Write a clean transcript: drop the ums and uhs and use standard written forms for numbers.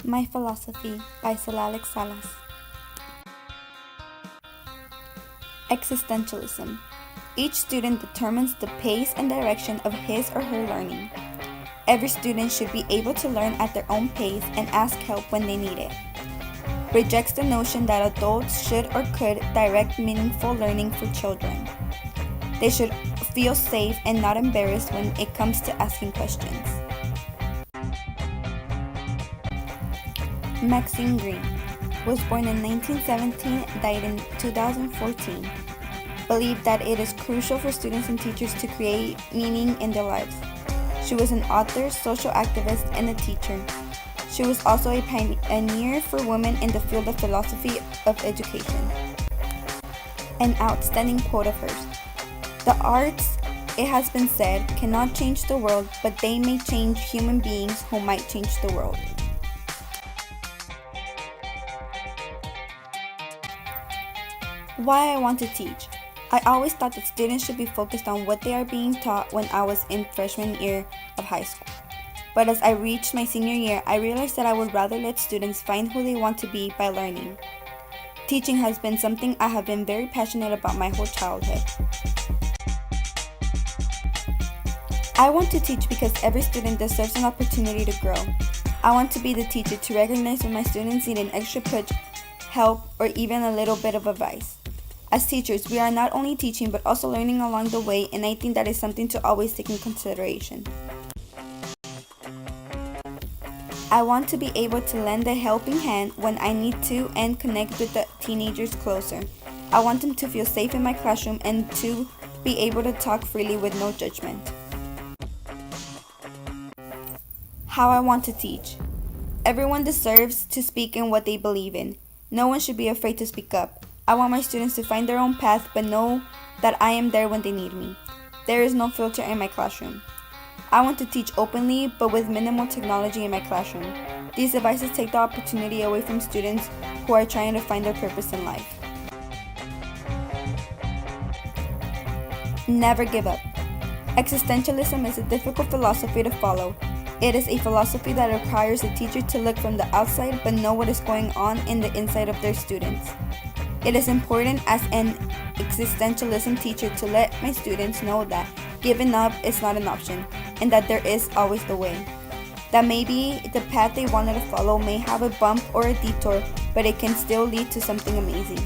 My Philosophy by Citlalic. Existentialism. Each student determines the pace and direction of his or her learning. Every student should be able to learn at their own pace and ask help when they need it. Rejects the notion that adults should or could direct meaningful learning for children. They should feel safe and not embarrassed when it comes to asking questions. Maxine Greene was born in 1917, died in 2014. Believed that it is crucial for students and teachers to create meaning in their lives. She was an author, social activist, and a teacher. She was also a pioneer for women in the field of philosophy of education. An outstanding quote of hers: "The arts, it has been said, cannot change the world, but they may change human beings who might change the world." Why I want to teach. I always thought that students should be focused on what they are being taught when I was in freshman year of high school. But as I reached my senior year, I realized that I would rather let students find who they want to be by learning. Teaching has been something I have been very passionate about my whole childhood. I want to teach because every student deserves an opportunity to grow. I want to be the teacher to recognize when my students need an extra push, help, or even a little bit of advice. As teachers, we are not only teaching but also learning along the way, and I think that is something to always take in consideration. I want to be able to lend a helping hand when I need to and connect with the teenagers closer. I want them to feel safe in my classroom and to be able to talk freely with no judgment. How I want to teach. Everyone deserves to speak in what they believe in. No one should be afraid to speak up. I want my students to find their own path but know that I am there when they need me. There is no filter in my classroom. I want to teach openly but with minimal technology in my classroom. These devices take the opportunity away from students who are trying to find their purpose in life. Never give up. Existentialism is a difficult philosophy to follow. It is a philosophy that requires a teacher to look from the outside but know what is going on in the inside of their students. It is important as an existentialism teacher to let my students know that giving up is not an option and that there is always the way. That maybe the path they wanted to follow may have a bump or a detour, but it can still lead to something amazing.